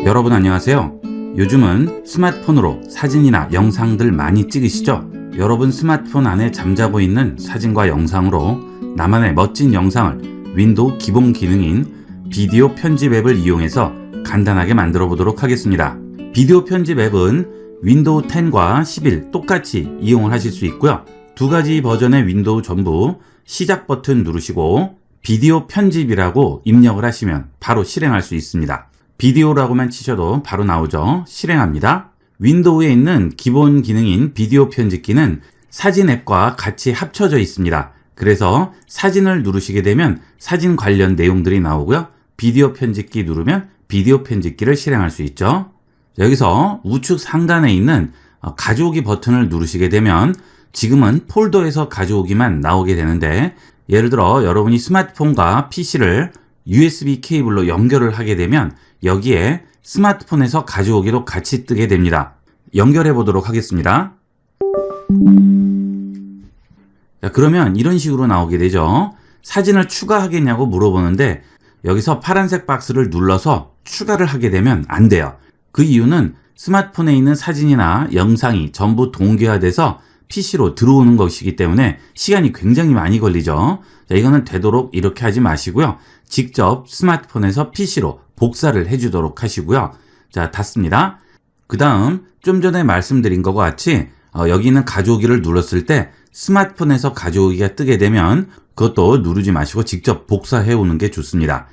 여러분 안녕하세요. 요즘은 스마트폰으로 사진이나 영상들 많이 찍으시죠? 여러분 스마트폰 안에 잠자고 있는 사진과 영상으로 나만의 멋진 영상을 윈도우 기본 기능인 비디오 편집 앱을 이용해서 간단하게 만들어 보도록 하겠습니다. 비디오 편집 앱은 윈도우 10과 11 똑같이 이용을 하실 수 있고요. 두 가지 버전의 윈도우 전부 시작 버튼 누르시고 비디오 편집이라고 입력을 하시면 바로 실행할 수 있습니다. 비디오라고만 치셔도 바로 나오죠. 실행합니다. 윈도우에 있는 기본 기능인 비디오 편집기는 사진 앱과 같이 합쳐져 있습니다. 그래서 사진을 누르시게 되면 사진 관련 내용들이 나오고요. 비디오 편집기 누르면 비디오 편집기를 실행할 수 있죠. 여기서 우측 상단에 있는 가져오기 버튼을 누르시게 되면 지금은 폴더에서 가져오기만 나오게 되는데, 예를 들어 여러분이 스마트폰과 PC를 USB 케이블로 연결을 하게 되면 여기에 스마트폰에서 가져오기도 같이 뜨게 됩니다. 연결해 보도록 하겠습니다. 자, 그러면 이런 식으로 나오게 되죠. 사진을 추가하겠냐고 물어보는데 여기서 파란색 박스를 눌러서 추가를 하게 되면 안 돼요. 그 이유는 스마트폰에 있는 사진이나 영상이 전부 동기화돼서 PC로 들어오는 것이기 때문에 시간이 굉장히 많이 걸리죠. 자, 이거는 되도록 이렇게 하지 마시고요. 직접 스마트폰에서 PC로 복사를 해주도록 하시고요. 자, 닫습니다. 그 다음 좀 전에 말씀드린 것과 같이 여기 있는 가져오기를 눌렀을 때 스마트폰에서 가져오기가 뜨게 되면 그것도 누르지 마시고 직접 복사해 오는 게 좋습니다.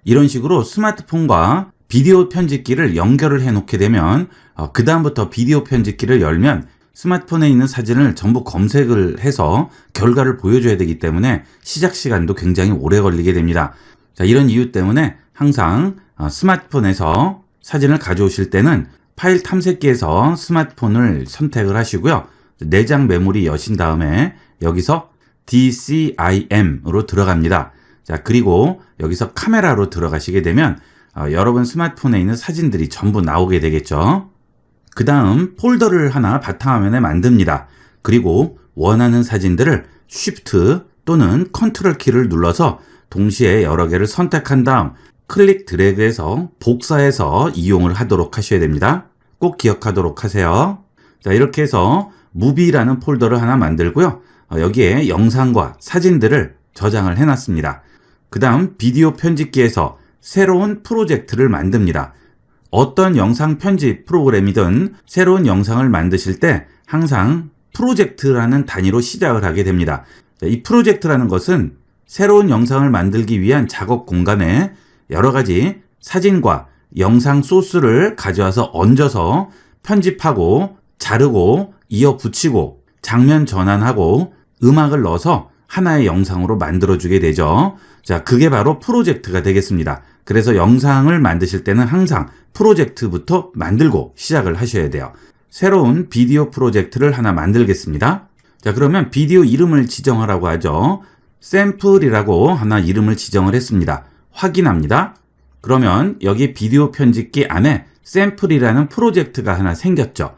이런 식으로 스마트폰과 비디오 편집기를 연결을 해 놓게 되면 그 다음부터 비디오 편집기를 열면 스마트폰에 있는 사진을 전부 검색을 해서 결과를 보여줘야 되기 때문에 시작 시간도 굉장히 오래 걸리게 됩니다. 자, 이런 이유 때문에 항상 스마트폰에서 사진을 가져오실 때는 파일 탐색기에서 스마트폰을 선택을 하시고요. 내장 메모리 여신 다음에 여기서 DCIM으로 들어갑니다. 자, 그리고 여기서 카메라로 들어가시게 되면 여러분 스마트폰에 있는 사진들이 전부 나오게 되겠죠. 그 다음 폴더를 하나 바탕화면에 만듭니다. 그리고 원하는 사진들을 Shift 또는 Ctrl 키를 눌러서 동시에 여러 개를 선택한 다음 클릭 드래그해서 복사해서 이용을 하도록 하셔야 됩니다. 꼭 기억하도록 하세요. 자, 이렇게 해서 무비라는 폴더를 하나 만들고요. 여기에 영상과 사진들을 저장을 해놨습니다. 그 다음 비디오 편집기에서 새로운 프로젝트를 만듭니다. 어떤 영상 편집 프로그램이든 새로운 영상을 만드실 때 항상 프로젝트라는 단위로 시작을 하게 됩니다. 이 프로젝트라는 것은 새로운 영상을 만들기 위한 작업 공간에 여러 가지 사진과 영상 소스를 가져와서 얹어서 편집하고 자르고 이어 붙이고 장면 전환하고 음악을 넣어서 하나의 영상으로 만들어주게 되죠. 자, 그게 바로 프로젝트가 되겠습니다. 그래서 영상을 만드실 때는 항상 프로젝트부터 만들고 시작을 하셔야 돼요. 새로운 비디오 프로젝트를 하나 만들겠습니다. 자, 그러면 비디오 이름을 지정하라고 하죠. 샘플이라고 하나 이름을 지정을 했습니다. 확인합니다. 그러면 여기 비디오 편집기 안에 샘플이라는 프로젝트가 하나 생겼죠.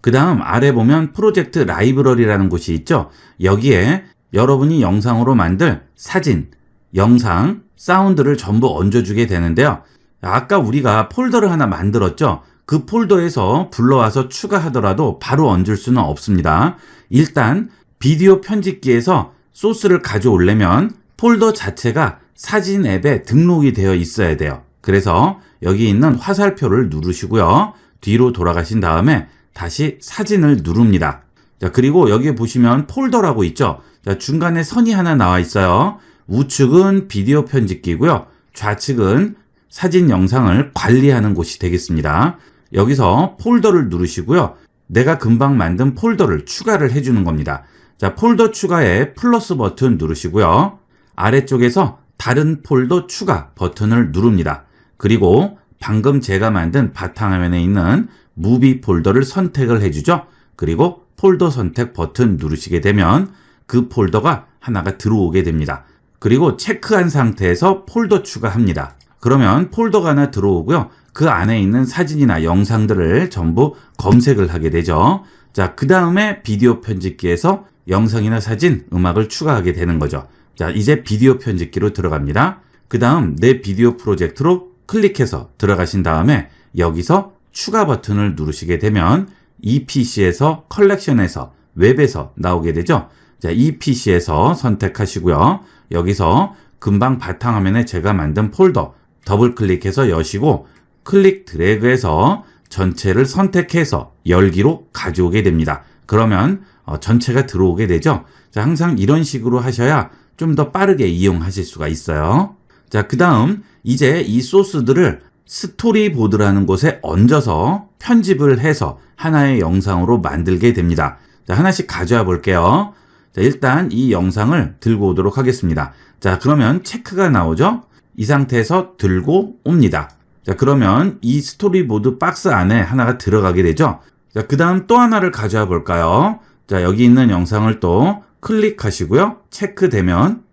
그 다음 아래 보면 프로젝트 라이브러리라는 곳이 있죠. 여기에 여러분이 영상으로 만들 사진, 영상, 사운드를 전부 얹어주게 되는데요. 아까 우리가 폴더를 하나 만들었죠. 그 폴더에서 불러와서 추가하더라도 바로 얹을 수는 없습니다. 일단 비디오 편집기에서 소스를 가져오려면 폴더 자체가 사진 앱에 등록이 되어 있어야 돼요. 그래서 여기 있는 화살표를 누르시고요. 뒤로 돌아가신 다음에 다시 사진을 누릅니다. 자, 그리고 여기 보시면 폴더라고 있죠. 자, 중간에 선이 하나 나와 있어요. 우측은 비디오 편집기고요. 좌측은 사진 영상을 관리하는 곳이 되겠습니다. 여기서 폴더를 누르시고요. 내가 금방 만든 폴더를 추가를 해주는 겁니다. 자, 폴더 추가에 플러스 버튼 누르시고요. 아래쪽에서 다른 폴더 추가 버튼을 누릅니다. 그리고 방금 제가 만든 바탕화면에 있는 무비 폴더를 선택을 해주죠. 그리고 폴더 선택 버튼 누르시게 되면 그 폴더가 하나가 들어오게 됩니다. 그리고 체크한 상태에서 폴더 추가합니다. 그러면 폴더가 하나 들어오고요. 그 안에 있는 사진이나 영상들을 전부 검색을 하게 되죠. 자, 그 다음에 비디오 편집기에서 영상이나 사진, 음악을 추가하게 되는 거죠. 자, 이제 비디오 편집기로 들어갑니다. 그 다음 내 비디오 프로젝트로 클릭해서 들어가신 다음에 여기서 추가 버튼을 누르시게 되면 이 PC에서 컬렉션에서 웹에서 나오게 되죠. 자, 이 PC에서 선택하시고요. 여기서 금방 바탕화면에 제가 만든 폴더 더블 클릭해서 여시고 클릭 드래그해서 전체를 선택해서 열기로 가져오게 됩니다. 그러면 전체가 들어오게 되죠. 자, 항상 이런 식으로 하셔야 좀 더 빠르게 이용하실 수가 있어요. 자, 그 다음 이제 이 소스들을 스토리보드라는 곳에 얹어서 편집을 해서 하나의 영상으로 만들게 됩니다. 자, 하나씩 가져와 볼게요. 자, 일단 이 영상을 들고 오도록 하겠습니다. 자, 그러면 체크가 나오죠? 이 상태에서 들고 옵니다. 자, 그러면 이 스토리보드 박스 안에 하나가 들어가게 되죠? 자, 그 다음 또 하나를 가져와 볼까요? 자, 여기 있는 영상을 또 클릭하시고요. 체크되면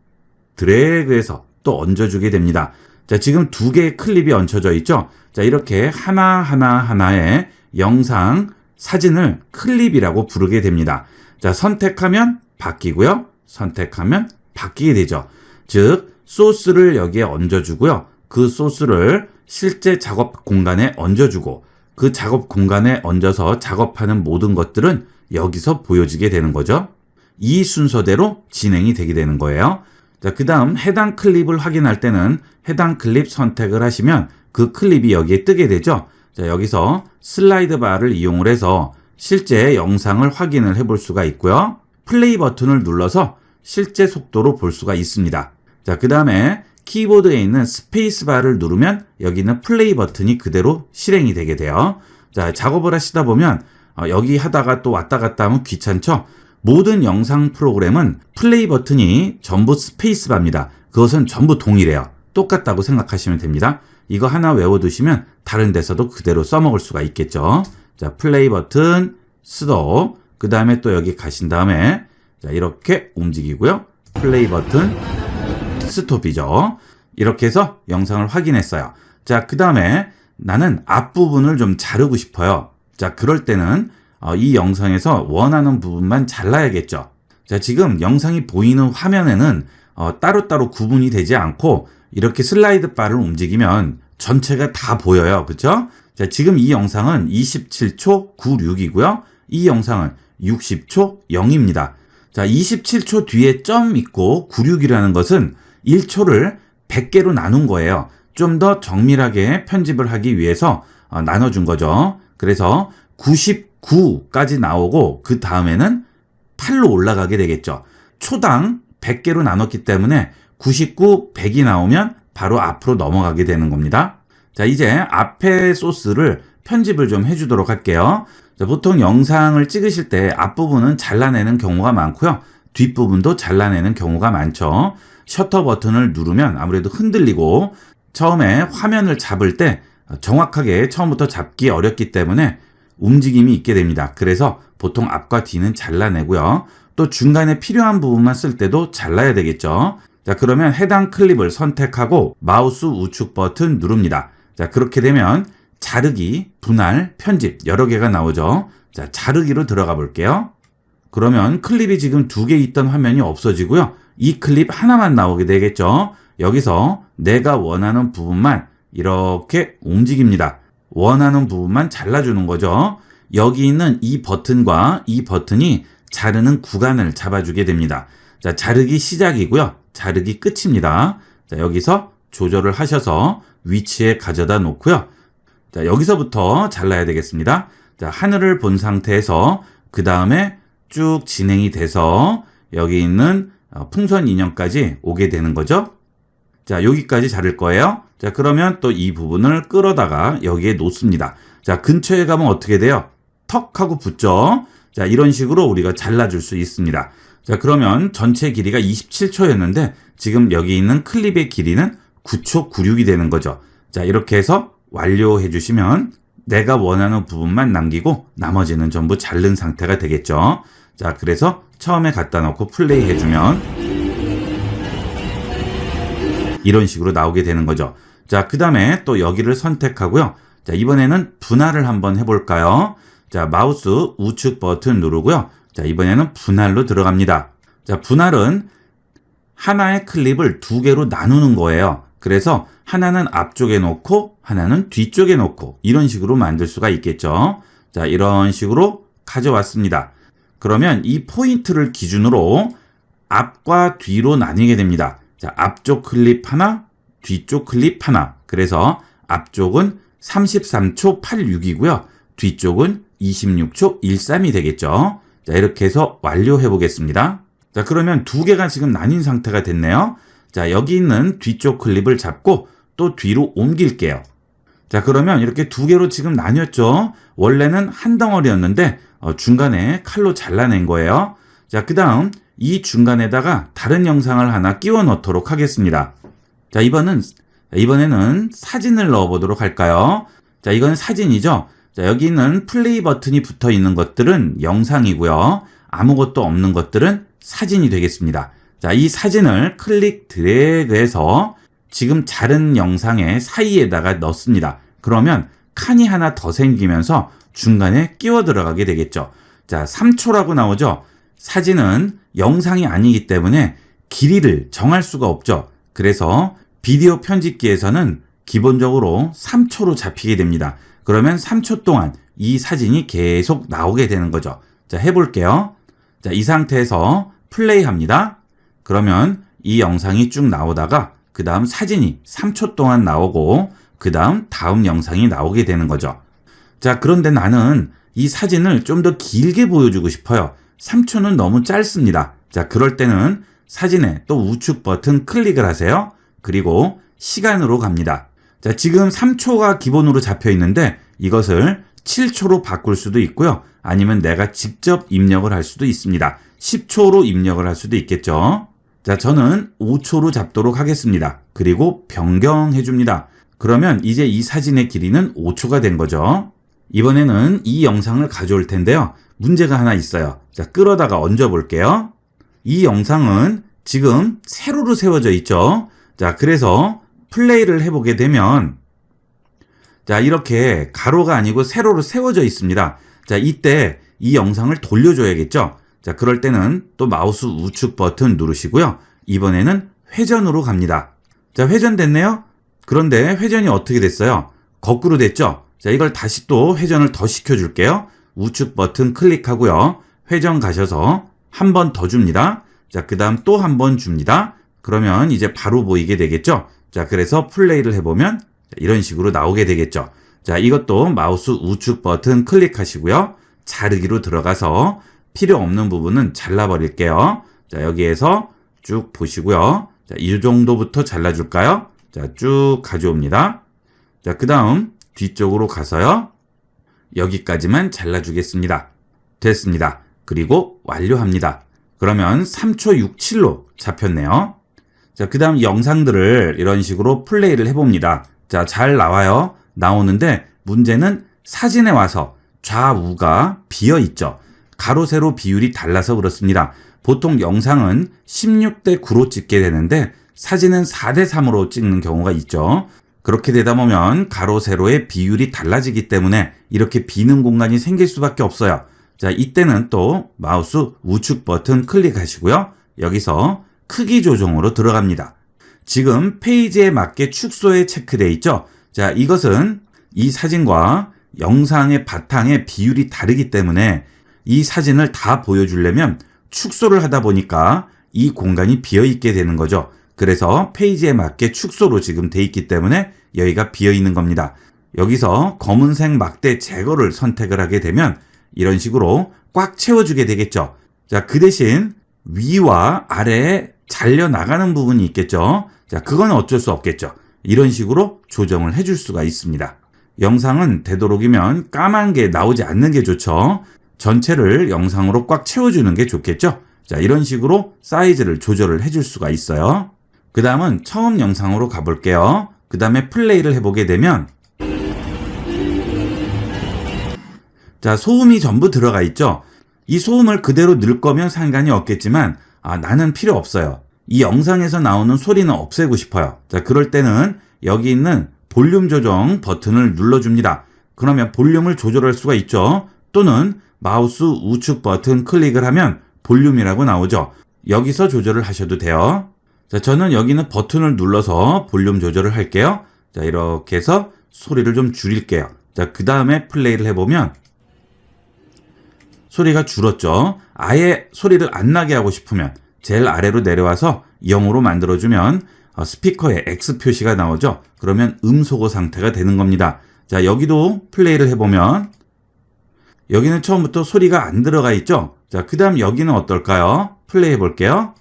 드래그해서 또 얹어주게 됩니다. 자, 지금 두 개의 클립이 얹혀져 있죠? 자, 이렇게 하나의 영상, 사진을 클립이라고 부르게 됩니다. 자, 선택하면 바뀌고요. 선택하면 바뀌게 되죠. 즉, 소스를 여기에 얹어주고요. 그 소스를 실제 작업 공간에 얹어주고 그 작업 공간에 얹어서 작업하는 모든 것들은 여기서 보여지게 되는 거죠. 이 순서대로 진행이 되게 되는 거예요. 자, 그 다음 해당 클립을 확인할 때는 해당 클립 선택을 하시면 그 클립이 여기에 뜨게 되죠. 자, 여기서 슬라이드 바를 이용을 해서 실제 영상을 확인을 해볼 수가 있고요. 플레이 버튼을 눌러서 실제 속도로 볼 수가 있습니다. 자, 그 다음에 키보드에 있는 스페이스 바를 누르면 여기 있는 플레이 버튼이 그대로 실행이 되게 돼요. 자, 작업을 하시다 보면 여기 하다가 또 왔다 갔다 하면 귀찮죠? 모든 영상 프로그램은 플레이 버튼이 전부 스페이스 바입니다. 그것은 전부 동일해요. 똑같다고 생각하시면 됩니다. 이거 하나 외워두시면 다른 데서도 그대로 써먹을 수가 있겠죠. 자, 플레이 버튼, 스톱, 그 다음에 또 여기 가신 다음에 자, 이렇게 움직이고요. 플레이 버튼, 스톱이죠. 이렇게 해서 영상을 확인했어요. 자, 그 다음에 나는 앞부분을 좀 자르고 싶어요. 자, 그럴 때는 이 영상에서 원하는 부분만 잘라야겠죠. 자, 지금 영상이 보이는 화면에는 따로따로 구분이 되지 않고 이렇게 슬라이드 바를 움직이면 전체가 다 보여요. 그렇죠? 자, 지금 이 영상은 27초 96이고요. 이 영상은 60초 0입니다. 자, 27초 뒤에 점 있고 96이라는 것은 1초를 100개로 나눈 거예요. 좀 더 정밀하게 편집을 하기 위해서 나눠준 거죠. 그래서 99까지 나오고 그 다음에는 8로 올라가게 되겠죠. 초당 100개로 나눴기 때문에 99, 100이 나오면 바로 앞으로 넘어가게 되는 겁니다. 자, 이제 앞에 소스를 편집을 좀 해주도록 할게요. 자, 보통 영상을 찍으실 때 앞부분은 잘라내는 경우가 많고요. 뒷부분도 잘라내는 경우가 많죠. 셔터 버튼을 누르면 아무래도 흔들리고 처음에 화면을 잡을 때 정확하게 처음부터 잡기 어렵기 때문에 움직임이 있게 됩니다. 그래서 보통 앞과 뒤는 잘라내고요. 또 중간에 필요한 부분만 쓸 때도 잘라야 되겠죠. 자, 그러면 해당 클립을 선택하고 마우스 우측 버튼 누릅니다. 자, 그렇게 되면 자르기, 분할, 편집 여러 개가 나오죠. 자, 자르기로 들어가 볼게요. 그러면 클립이 지금 2개 있던 화면이 없어지고요. 이 클립 하나만 나오게 되겠죠. 여기서 내가 원하는 부분만 이렇게 움직입니다. 원하는 부분만 잘라주는 거죠. 여기 있는 이 버튼과 이 버튼이 자르는 구간을 잡아주게 됩니다. 자, 자르기 시작이고요. 자르기 끝입니다. 자, 여기서 조절을 하셔서 위치에 가져다 놓고요. 자, 여기서부터 잘라야 되겠습니다. 자, 하늘을 본 상태에서 그 다음에 쭉 진행이 돼서 여기 있는 풍선 인형까지 오게 되는 거죠. 자, 여기까지 자를 거예요. 자, 그러면 또 이 부분을 끌어다가 여기에 놓습니다. 자, 근처에 가면 어떻게 돼요? 턱 하고 붙죠. 자, 이런 식으로 우리가 잘라줄 수 있습니다. 자, 그러면 전체 길이가 27초였는데 지금 여기 있는 클립의 길이는 9초 96이 되는 거죠. 자, 이렇게 해서 완료해 주시면 내가 원하는 부분만 남기고 나머지는 전부 자른 상태가 되겠죠. 자, 그래서 처음에 갖다 놓고 플레이 해주면 이런 식으로 나오게 되는 거죠. 자, 그 다음에 또 여기를 선택하고요. 자, 이번에는 분할을 한번 해볼까요? 자, 마우스 우측 버튼 누르고요. 자, 이번에는 분할로 들어갑니다. 자, 분할은 하나의 클립을 2개로 나누는 거예요. 그래서 하나는 앞쪽에 놓고 하나는 뒤쪽에 놓고 이런 식으로 만들 수가 있겠죠. 자, 이런 식으로 가져왔습니다. 그러면 이 포인트를 기준으로 앞과 뒤로 나뉘게 됩니다. 자, 앞쪽 클립 하나, 뒤쪽 클립 하나. 그래서 앞쪽은 33초 86이고요. 뒤쪽은 26초 13이 되겠죠. 자, 이렇게 해서 완료해 보겠습니다. 자, 그러면 두 개가 지금 나뉜 상태가 됐네요. 자, 여기 있는 뒤쪽 클립을 잡고 또 뒤로 옮길게요. 자, 그러면 이렇게 두 개로 지금 나뉘었죠. 원래는 한 덩어리였는데 중간에 칼로 잘라낸 거예요. 자, 그 다음 이 중간에다가 다른 영상을 하나 끼워 넣도록 하겠습니다. 자, 이번에는 사진을 넣어 보도록 할까요? 자, 이건 사진이죠. 자, 여기 있는 플레이 버튼이 붙어 있는 것들은 영상이고요. 아무것도 없는 것들은 사진이 되겠습니다. 자, 이 사진을 클릭 드래그해서 지금 자른 영상의 사이에다가 넣습니다. 그러면 칸이 하나 더 생기면서 중간에 끼워 들어가게 되겠죠. 자, 3초라고 나오죠. 사진은 영상이 아니기 때문에 길이를 정할 수가 없죠. 그래서 비디오 편집기에서는 기본적으로 3초로 잡히게 됩니다. 그러면 3초 동안 이 사진이 계속 나오게 되는 거죠. 자, 해볼게요. 자, 이 상태에서 플레이 합니다. 그러면 이 영상이 쭉 나오다가 그 다음 사진이 3초 동안 나오고 그 다음 영상이 나오게 되는 거죠. 자, 그런데 나는 이 사진을 좀 더 길게 보여주고 싶어요. 3초는 너무 짧습니다. 자, 그럴 때는 사진에 또 우측 버튼 클릭을 하세요. 그리고 시간으로 갑니다. 자, 지금 3초가 기본으로 잡혀 있는데 이것을 7초로 바꿀 수도 있고요. 아니면 내가 직접 입력을 할 수도 있습니다. 10초로 입력을 할 수도 있겠죠. 자, 저는 5초로 잡도록 하겠습니다. 그리고 변경해 줍니다. 그러면 이제 이 사진의 길이는 5초가 된 거죠. 이번에는 이 영상을 가져올 텐데요. 문제가 하나 있어요. 자, 끌어다가 얹어 볼게요. 이 영상은 지금 세로로 세워져 있죠. 자, 그래서 플레이를 해보게 되면 자, 이렇게 가로가 아니고 세로로 세워져 있습니다. 자, 이때 이 영상을 돌려줘야겠죠. 자, 그럴 때는 또 마우스 우측 버튼 누르시고요. 이번에는 회전으로 갑니다. 자, 회전됐네요. 그런데 회전이 어떻게 됐어요? 거꾸로 됐죠. 자, 이걸 다시 또 회전을 더 시켜줄게요. 우측 버튼 클릭하고요. 회전 가셔서 한 번 더 줍니다. 자, 그 다음 또 한 번 줍니다. 그러면 이제 바로 보이게 되겠죠. 자, 그래서 플레이를 해보면 이런 식으로 나오게 되겠죠. 자, 이것도 마우스 우측 버튼 클릭하시고요. 자르기로 들어가서 필요 없는 부분은 잘라버릴게요. 자, 여기에서 쭉 보시고요. 자, 이 정도부터 잘라줄까요? 자, 쭉 가져옵니다. 자, 그 다음 뒤쪽으로 가서요. 여기까지만 잘라주겠습니다. 됐습니다. 그리고 완료합니다. 그러면 3초 67로 잡혔네요. 자, 그 다음 영상들을 이런 식으로 플레이를 해봅니다. 자, 잘 나와요. 나오는데 문제는 사진에 와서 좌우가 비어 있죠. 가로, 세로 비율이 달라서 그렇습니다. 보통 영상은 16대 9로 찍게 되는데 사진은 4대 3으로 찍는 경우가 있죠. 그렇게 되다 보면 가로, 세로의 비율이 달라지기 때문에 이렇게 비는 공간이 생길 수밖에 없어요. 자, 이때는 또 마우스 우측 버튼 클릭하시고요. 여기서 크기 조정으로 들어갑니다. 지금 페이지에 맞게 축소에 체크되어 있죠. 자, 이것은 이 사진과 영상의 바탕의 비율이 다르기 때문에 이 사진을 다 보여주려면 축소를 하다 보니까 이 공간이 비어 있게 되는 거죠. 그래서 페이지에 맞게 축소로 지금 돼 있기 때문에 여기가 비어 있는 겁니다. 여기서 검은색 막대 제거를 선택을 하게 되면 이런 식으로 꽉 채워주게 되겠죠. 자, 그 대신 위와 아래에 잘려 나가는 부분이 있겠죠. 자, 그건 어쩔 수 없겠죠. 이런 식으로 조정을 해줄 수가 있습니다. 영상은 되도록이면 까만 게 나오지 않는 게 좋죠. 전체를 영상으로 꽉 채워주는 게 좋겠죠. 자, 이런 식으로 사이즈를 조절을 해줄 수가 있어요. 그 다음은 처음 영상으로 가볼게요. 그 다음에 플레이를 해보게 되면 자, 소음이 전부 들어가 있죠. 이 소음을 그대로 넣을 거면 상관이 없겠지만 나는 필요 없어요. 이 영상에서 나오는 소리는 없애고 싶어요. 자, 그럴 때는 여기 있는 볼륨 조정 버튼을 눌러줍니다. 그러면 볼륨을 조절할 수가 있죠. 또는 마우스 우측 버튼 클릭을 하면 볼륨이라고 나오죠. 여기서 조절을 하셔도 돼요. 자, 저는 여기는 버튼을 눌러서 볼륨 조절을 할게요. 자, 이렇게 해서 소리를 좀 줄일게요. 자, 그 다음에 플레이를 해보면 소리가 줄었죠. 아예 소리를 안 나게 하고 싶으면 제일 아래로 내려와서 0으로 만들어주면 스피커에 X 표시가 나오죠. 그러면 음소거 상태가 되는 겁니다. 자, 여기도 플레이를 해보면 여기는 처음부터 소리가 안 들어가 있죠. 자, 그 다음 여기는 어떨까요? 플레이 해볼게요.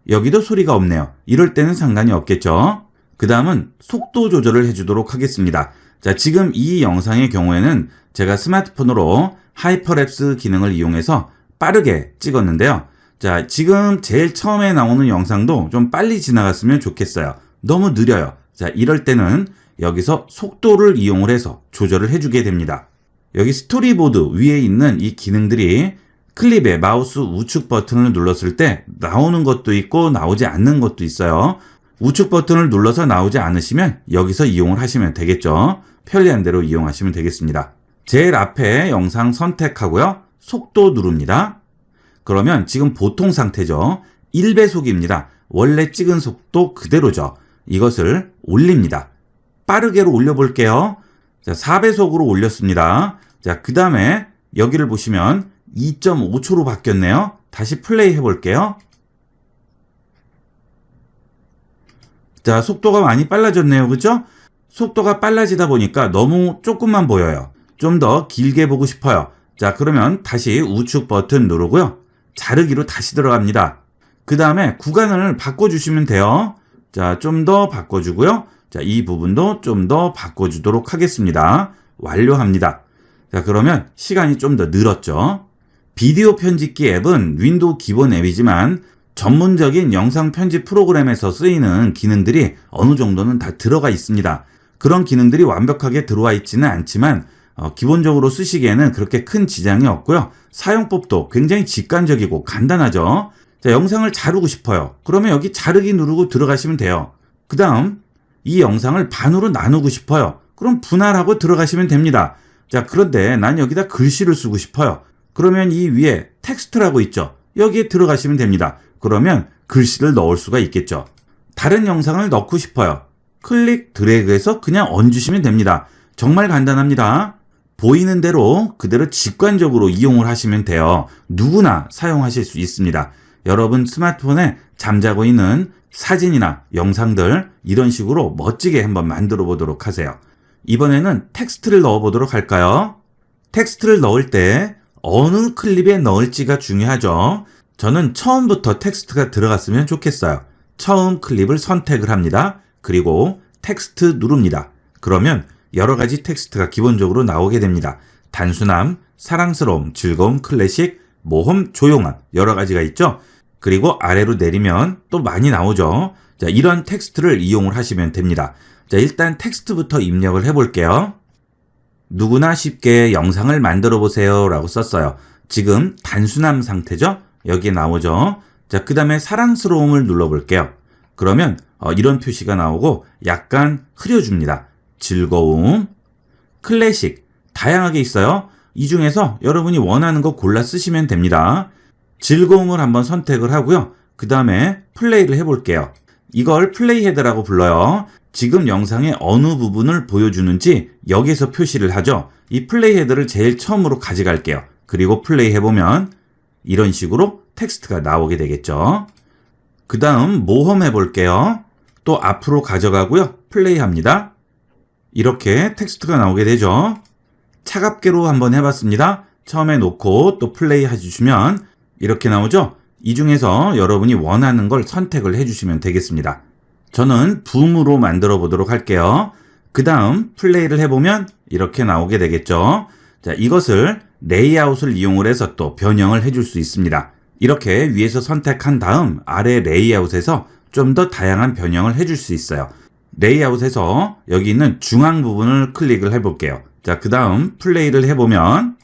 여기도 소리가 없네요. 이럴 때는 상관이 없겠죠. 그 다음은 속도 조절을 해주도록 하겠습니다. 자, 지금 이 영상의 경우에는 제가 스마트폰으로 하이퍼랩스 기능을 이용해서 빠르게 찍었는데요. 자, 지금 제일 처음에 나오는 영상도 좀 빨리 지나갔으면 좋겠어요. 너무 느려요. 자, 이럴 때는 여기서 속도를 이용을 해서 조절을 해주게 됩니다. 여기 스토리보드 위에 있는 이 기능들이 클립에 마우스 우측 버튼을 눌렀을 때 나오는 것도 있고 나오지 않는 것도 있어요. 우측 버튼을 눌러서 나오지 않으시면 여기서 이용을 하시면 되겠죠. 편리한 대로 이용하시면 되겠습니다. 제일 앞에 영상 선택하고요. 속도 누릅니다. 그러면 지금 보통 상태죠. 1배속입니다. 원래 찍은 속도 그대로죠. 이것을 올립니다. 빠르게로 올려볼게요. 자, 4배속으로 올렸습니다. 자, 그 다음에 여기를 보시면 2.5초로 바뀌었네요. 다시 플레이 해볼게요. 자, 속도가 많이 빨라졌네요. 그죠? 속도가 빨라지다 보니까 너무 조금만 보여요. 좀 더 길게 보고 싶어요. 자, 그러면 다시 우측 버튼 누르고요. 자르기로 다시 들어갑니다. 그 다음에 구간을 바꿔주시면 돼요. 자, 좀 더 바꿔주고요. 자, 이 부분도 좀 더 바꿔주도록 하겠습니다. 완료합니다. 자, 그러면 시간이 좀 더 늘었죠. 비디오 편집기 앱은 윈도우 기본 앱이지만 전문적인 영상 편집 프로그램에서 쓰이는 기능들이 어느 정도는 다 들어가 있습니다. 그런 기능들이 완벽하게 들어와 있지는 않지만 기본적으로 쓰시기에는 그렇게 큰 지장이 없고요. 사용법도 굉장히 직관적이고 간단하죠. 자, 영상을 자르고 싶어요. 그러면 여기 자르기 누르고 들어가시면 돼요. 그 다음 이 영상을 반으로 나누고 싶어요. 그럼 분할하고 들어가시면 됩니다. 자, 그런데 난 여기다 글씨를 쓰고 싶어요. 그러면 이 위에 텍스트라고 있죠. 여기에 들어가시면 됩니다. 그러면 글씨를 넣을 수가 있겠죠. 다른 영상을 넣고 싶어요. 클릭 드래그해서 그냥 얹으시면 됩니다. 정말 간단합니다. 보이는 대로 그대로 직관적으로 이용을 하시면 돼요. 누구나 사용하실 수 있습니다. 여러분 스마트폰에 잠자고 있는 사진이나 영상들 이런 식으로 멋지게 한번 만들어 보도록 하세요. 이번에는 텍스트를 넣어 보도록 할까요? 텍스트를 넣을 때 어느 클립에 넣을지가 중요하죠. 저는 처음부터 텍스트가 들어갔으면 좋겠어요. 처음 클립을 선택을 합니다. 그리고 텍스트 누릅니다. 그러면 여러 가지 텍스트가 기본적으로 나오게 됩니다. 단순함, 사랑스러움, 즐거움, 클래식, 모험, 조용함 여러 가지가 있죠. 그리고 아래로 내리면 또 많이 나오죠. 자, 이런 텍스트를 이용을 하시면 됩니다. 자, 일단 텍스트부터 입력을 해볼게요. 누구나 쉽게 영상을 만들어 보세요 라고 썼어요. 지금 단순함 상태죠. 여기에 나오죠. 자, 그 다음에 사랑스러움을 눌러볼게요. 그러면 이런 표시가 나오고 약간 흐려줍니다. 즐거움, 클래식 다양하게 있어요. 이 중에서 여러분이 원하는 거 골라 쓰시면 됩니다. 즐거움을 한번 선택을 하고요. 그 다음에 플레이를 해볼게요. 이걸 플레이 헤드라고 불러요. 지금 영상의 어느 부분을 보여주는지 여기서 표시를 하죠. 이 플레이 헤드를 제일 처음으로 가져갈게요. 그리고 플레이 해보면 이런 식으로 텍스트가 나오게 되겠죠. 그 다음 모험 해볼게요. 또 앞으로 가져가고요. 플레이 합니다. 이렇게 텍스트가 나오게 되죠. 차갑게로 한번 해봤습니다. 처음에 놓고 또 플레이 해주시면 이렇게 나오죠. 이 중에서 여러분이 원하는 걸 선택을 해주시면 되겠습니다. 저는 붐으로 만들어 보도록 할게요. 그 다음 플레이를 해보면 이렇게 나오게 되겠죠. 자, 이것을 레이아웃을 이용을 해서 또 변형을 해줄 수 있습니다. 이렇게 위에서 선택한 다음 아래 레이아웃에서 좀 더 다양한 변형을 해줄 수 있어요. 레이아웃에서 여기 있는 중앙 부분을 클릭을 해볼게요. 자, 그 다음 플레이를 해보면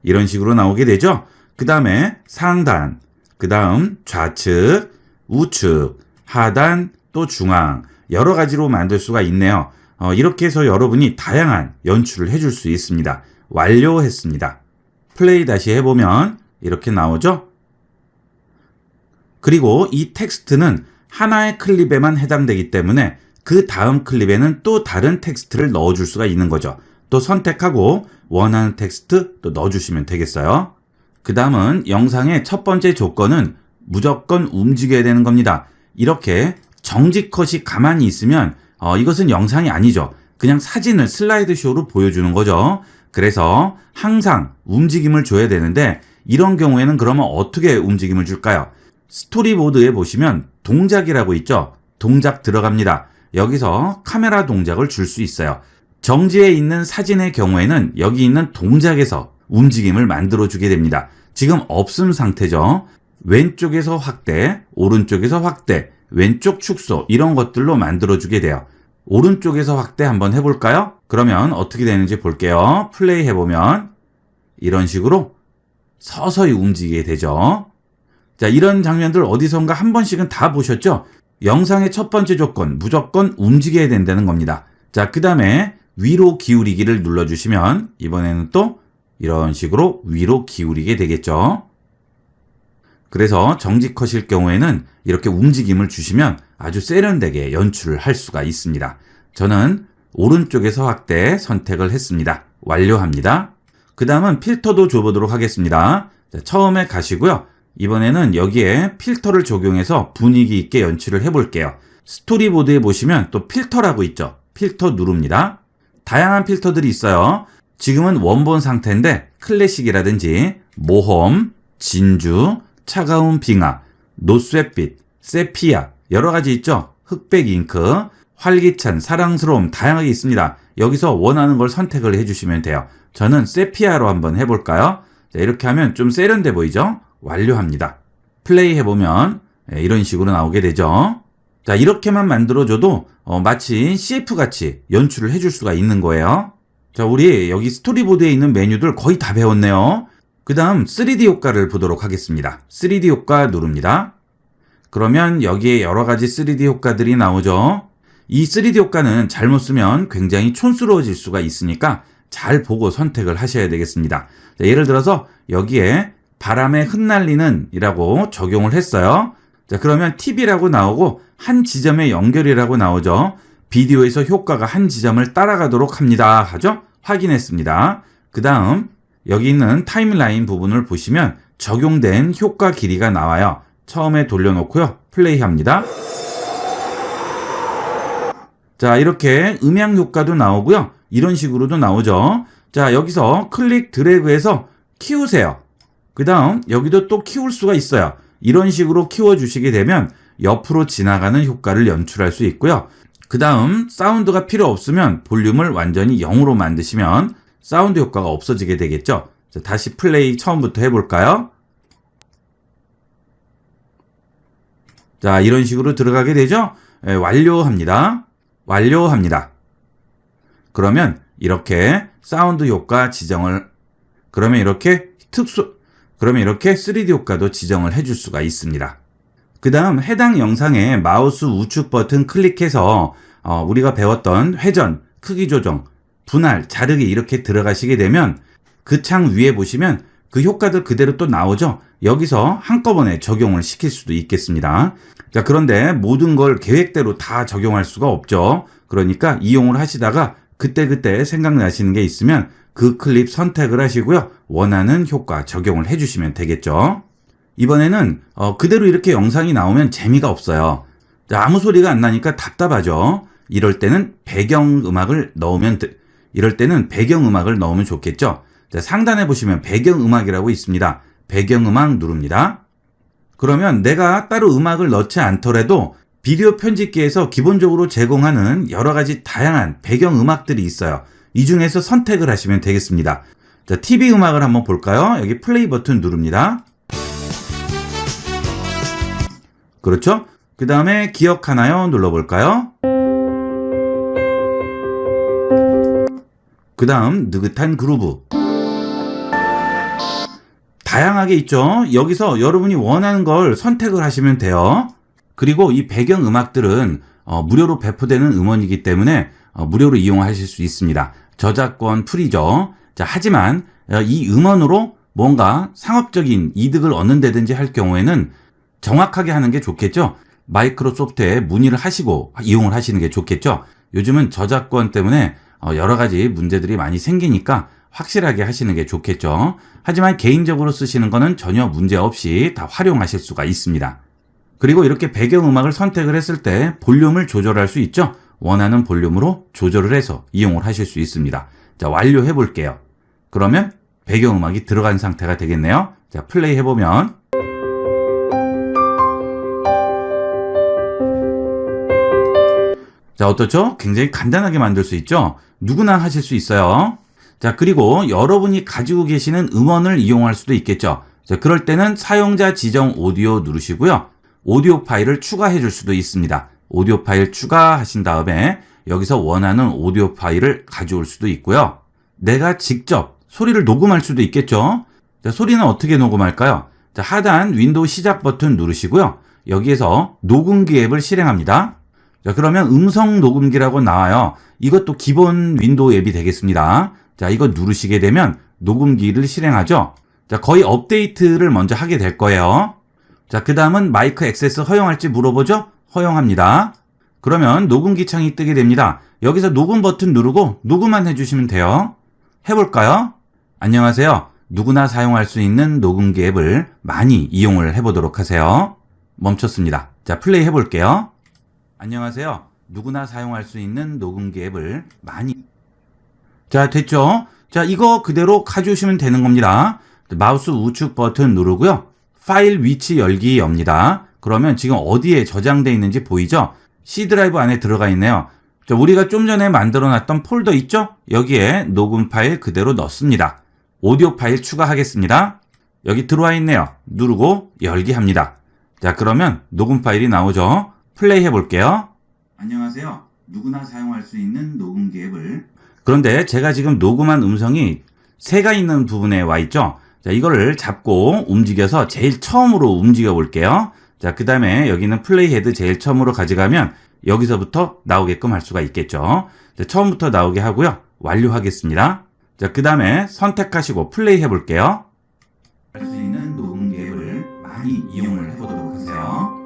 이런 식으로 나오게 되죠. 그 다음에 상단, 그 다음 좌측, 우측, 하단, 또 중앙 여러 가지로 만들 수가 있네요. 이렇게 해서 여러분이 다양한 연출을 해줄 수 있습니다. 완료했습니다. 플레이 다시 해보면 이렇게 나오죠. 그리고 이 텍스트는 하나의 클립에만 해당되기 때문에 그 다음 클립에는 또 다른 텍스트를 넣어줄 수가 있는 거죠. 또 선택하고 원하는 텍스트 또 넣어주시면 되겠어요. 그 다음은 영상의 첫 번째 조건은 무조건 움직여야 되는 겁니다. 이렇게 정지 컷이 가만히 있으면 이것은 영상이 아니죠. 그냥 사진을 슬라이드 쇼로 보여주는 거죠. 그래서 항상 움직임을 줘야 되는데 이런 경우에는 그러면 어떻게 움직임을 줄까요? 스토리보드에 보시면 동작이라고 있죠. 동작 들어갑니다. 여기서 카메라 동작을 줄 수 있어요. 정지해 있는 사진의 경우에는 여기 있는 동작에서 움직임을 만들어 주게 됩니다. 지금 없음 상태죠. 왼쪽에서 확대, 오른쪽에서 확대, 왼쪽 축소 이런 것들로 만들어 주게 돼요. 오른쪽에서 확대 한번 해볼까요? 그러면 어떻게 되는지 볼게요. 플레이 해보면 이런 식으로 서서히 움직이게 되죠. 자, 이런 장면들 어디선가 한 번씩은 다 보셨죠? 영상의 첫 번째 조건, 무조건 움직여야 된다는 겁니다. 자, 그 다음에 위로 기울이기를 눌러주시면 이번에는 또 이런 식으로 위로 기울이게 되겠죠. 그래서 정지 컷일 경우에는 이렇게 움직임을 주시면 아주 세련되게 연출을 할 수가 있습니다. 저는 오른쪽에서 확대 선택을 했습니다. 완료합니다. 그 다음은 필터도 줘보도록 하겠습니다. 자, 처음에 가시고요. 이번에는 여기에 필터를 적용해서 분위기 있게 연출을 해볼게요. 스토리보드에 보시면 또 필터라고 있죠. 필터 누릅니다. 다양한 필터들이 있어요. 지금은 원본 상태인데 클래식이라든지 모험, 진주, 차가운 빙하, 노쇠빛, 세피아 여러 가지 있죠. 흑백 잉크, 활기찬, 사랑스러움 다양하게 있습니다. 여기서 원하는 걸 선택을 해주시면 돼요. 저는 세피아로 한번 해볼까요? 자, 이렇게 하면 좀 세련돼 보이죠? 완료합니다. 플레이 해보면 이런 식으로 나오게 되죠. 자, 이렇게만 만들어줘도 마치 CF같이 연출을 해줄 수가 있는 거예요. 자, 우리 여기 스토리보드에 있는 메뉴들 거의 다 배웠네요. 그 다음 3D 효과를 보도록 하겠습니다. 3D 효과 누릅니다. 그러면 여기에 여러 가지 3D 효과들이 나오죠. 이 3D 효과는 잘못 쓰면 굉장히 촌스러워질 수가 있으니까 잘 보고 선택을 하셔야 되겠습니다. 자, 예를 들어서 여기에 바람에 흩날리는 이라고 적용을 했어요. 자, 그러면 TV라고 나오고 한 지점의 연결이라고 나오죠. 비디오에서 효과가 한 지점을 따라가도록 합니다 하죠. 확인했습니다. 그 다음 여기 있는 타임라인 부분을 보시면 적용된 효과 길이가 나와요. 처음에 돌려놓고요. 플레이합니다. 자, 이렇게 음향 효과도 나오고요. 이런 식으로도 나오죠. 자, 여기서 클릭 드래그해서 키우세요. 그 다음 여기도 또 키울 수가 있어요. 이런 식으로 키워주시게 되면 옆으로 지나가는 효과를 연출할 수 있고요. 그 다음 사운드가 필요 없으면 볼륨을 완전히 0으로 만드시면 사운드 효과가 없어지게 되겠죠. 자, 다시 플레이 처음부터 해볼까요? 자, 이런 식으로 들어가게 되죠. 완료합니다. 완료합니다. 그러면 이렇게 사운드 효과 지정을 그러면 이렇게 3D 효과도 지정을 해줄 수가 있습니다. 그 다음 해당 영상에 마우스 우측 버튼 클릭해서 우리가 배웠던 회전, 크기 조정, 분할, 자르기 이렇게 들어가시게 되면 그 창 위에 보시면 그 효과들 그대로 또 나오죠. 여기서 한꺼번에 적용을 시킬 수도 있겠습니다. 자, 그런데 모든 걸 계획대로 다 적용할 수가 없죠. 그러니까 이용을 하시다가 그때그때 생각나시는 게 있으면 그 클립 선택을 하시고요. 원하는 효과 적용을 해주시면 되겠죠. 이번에는 그대로 이렇게 영상이 나오면 재미가 없어요. 자, 아무 소리가 안 나니까 답답하죠. 이럴 때는 배경음악을 넣으면 좋겠죠. 자, 상단에 보시면 배경음악이라고 있습니다. 배경음악 누릅니다. 그러면 내가 따로 음악을 넣지 않더라도 비디오 편집기에서 기본적으로 제공하는 여러 가지 다양한 배경음악들이 있어요. 이 중에서 선택을 하시면 되겠습니다. 자, TV 음악을 한번 볼까요? 여기 플레이 버튼 누릅니다. 그렇죠? 그 다음에 기억하나요? 눌러볼까요? 그 다음 느긋한 그루브. 다양하게 있죠? 여기서 여러분이 원하는 걸 선택을 하시면 돼요. 그리고 이 배경음악들은 무료로 배포되는 음원이기 때문에 무료로 이용하실 수 있습니다. 저작권 프리죠. 자, 하지만 이 음원으로 뭔가 상업적인 이득을 얻는다든지 할 경우에는 정확하게 하는 게 좋겠죠. 마이크로소프트에 문의를 하시고 이용을 하시는 게 좋겠죠. 요즘은 저작권 때문에 여러 가지 문제들이 많이 생기니까 확실하게 하시는 게 좋겠죠. 하지만 개인적으로 쓰시는 거는 전혀 문제 없이 다 활용하실 수가 있습니다. 그리고 이렇게 배경음악을 선택을 했을 때 볼륨을 조절할 수 있죠. 원하는 볼륨으로 조절을 해서 이용을 하실 수 있습니다. 자, 완료해 볼게요. 그러면 배경음악이 들어간 상태가 되겠네요. 자, 플레이 해보면 자, 어떻죠? 굉장히 간단하게 만들 수 있죠? 누구나 하실 수 있어요. 자, 그리고 여러분이 가지고 계시는 음원을 이용할 수도 있겠죠. 자, 그럴 때는 사용자 지정 오디오 누르시고요. 오디오 파일을 추가해 줄 수도 있습니다. 오디오 파일 추가하신 다음에 여기서 원하는 오디오 파일을 가져올 수도 있고요. 내가 직접 소리를 녹음할 수도 있겠죠. 자, 소리는 어떻게 녹음할까요? 자, 하단 윈도우 시작 버튼 누르시고요. 여기에서 녹음기 앱을 실행합니다. 자, 그러면 음성 녹음기라고 나와요. 이것도 기본 윈도우 앱이 되겠습니다. 자, 이거 누르시게 되면 녹음기를 실행하죠. 자, 거의 업데이트를 먼저 하게 될 거예요. 자, 그 다음은 마이크 액세스 허용할지 물어보죠? 허용합니다. 그러면 녹음기 창이 뜨게 됩니다. 여기서 녹음 버튼 누르고 녹음만 해주시면 돼요. 해볼까요? 안녕하세요. 누구나 사용할 수 있는 녹음기 앱을 많이 이용을 해보도록 하세요. 멈췄습니다. 자, 플레이 해볼게요. 안녕하세요. 누구나 사용할 수 있는 녹음기 앱을 많이. 자, 됐죠? 자, 이거 그대로 가져오시면 되는 겁니다. 마우스 우측 버튼 누르고요. 파일 위치 열기 엽니다. 그러면 지금 어디에 저장되어 있는지 보이죠? C 드라이브 안에 들어가 있네요. 자, 우리가 좀 전에 만들어 놨던 폴더 있죠? 여기에 녹음 파일 그대로 넣습니다. 오디오 파일 추가하겠습니다. 여기 들어와 있네요. 누르고 열기 합니다. 자, 그러면 녹음 파일이 나오죠? 플레이 해볼게요. 안녕하세요. 누구나 사용할 수 있는 녹음기 앱을. 그런데 제가 지금 녹음한 음성이 새가 있는 부분에 와 있죠? 자, 이거를 잡고 움직여서 제일 처음으로 움직여 볼게요. 자, 그 다음에 여기는 플레이 헤드 제일 처음으로 가져가면 여기서부터 나오게끔 할 수가 있겠죠. 자, 처음부터 나오게 하고요. 완료하겠습니다. 자, 그 다음에 선택하시고 플레이 해볼게요. 할 수 있는 녹음기 앱을 많이 이용을 해보도록 하세요.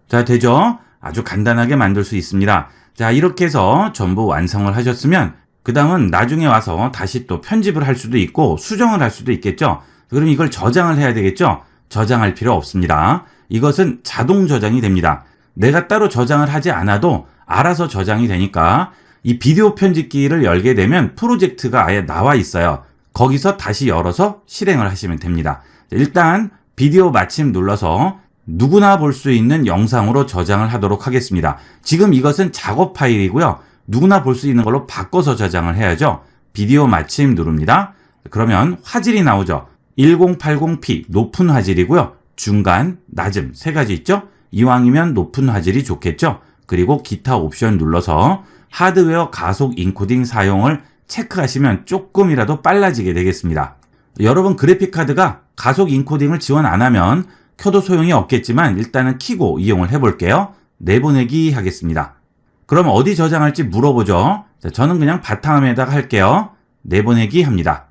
자, 되죠? 아주 간단하게 만들 수 있습니다. 자, 이렇게 해서 전부 완성을 하셨으면 그 다음은 나중에 와서 다시 또 편집을 할 수도 있고 수정을 할 수도 있겠죠. 그럼 이걸 저장을 해야 되겠죠. 저장할 필요 없습니다. 이것은 자동 저장이 됩니다. 내가 따로 저장을 하지 않아도 알아서 저장이 되니까 이 비디오 편집기를 열게 되면 프로젝트가 아예 나와 있어요. 거기서 다시 열어서 실행을 하시면 됩니다. 일단 비디오 마침 눌러서 누구나 볼 수 있는 영상으로 저장을 하도록 하겠습니다. 지금 이것은 작업 파일이고요. 누구나 볼 수 있는 걸로 바꿔서 저장을 해야죠. 비디오 마침 누릅니다. 그러면 화질이 나오죠. 1080p 높은 화질이고요. 중간, 낮음 세 가지 있죠. 이왕이면 높은 화질이 좋겠죠. 그리고 기타 옵션 눌러서 하드웨어 가속 인코딩 사용을 체크하시면 조금이라도 빨라지게 되겠습니다. 여러분 그래픽카드가 가속 인코딩을 지원 안 하면 켜도 소용이 없겠지만 일단은 켜고 이용을 해볼게요. 내보내기 하겠습니다. 그럼 어디 저장할지 물어보죠. 자, 저는 그냥 바탕화면에다가 할게요. 내보내기 합니다.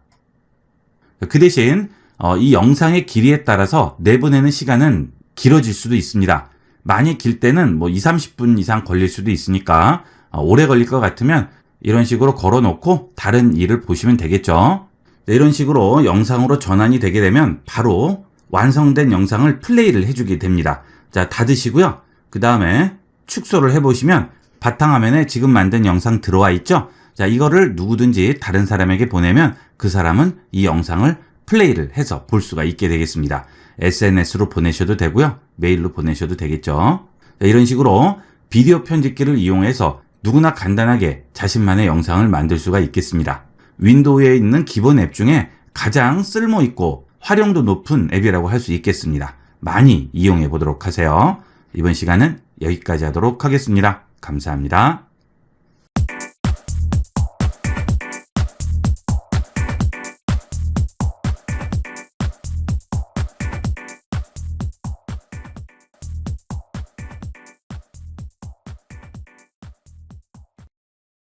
그 대신 이 영상의 길이에 따라서 내보내는 시간은 길어질 수도 있습니다. 많이 길 때는 뭐 20-30분 이상 걸릴 수도 있으니까 오래 걸릴 것 같으면 이런 식으로 걸어놓고 다른 일을 보시면 되겠죠. 이런 식으로 영상으로 전환이 되게 되면 바로 완성된 영상을 플레이를 해주게 됩니다. 자, 닫으시고요. 그 다음에 축소를 해보시면 바탕화면에 지금 만든 영상 들어와 있죠? 자, 이거를 누구든지 다른 사람에게 보내면 그 사람은 이 영상을 플레이를 해서 볼 수가 있게 되겠습니다. SNS로 보내셔도 되고요. 메일로 보내셔도 되겠죠. 자, 이런 식으로 비디오 편집기를 이용해서 누구나 간단하게 자신만의 영상을 만들 수가 있겠습니다. 윈도우에 있는 기본 앱 중에 가장 쓸모있고 활용도 높은 앱이라고 할 수 있겠습니다. 많이 이용해 보도록 하세요. 이번 시간은 여기까지 하도록 하겠습니다. 감사합니다.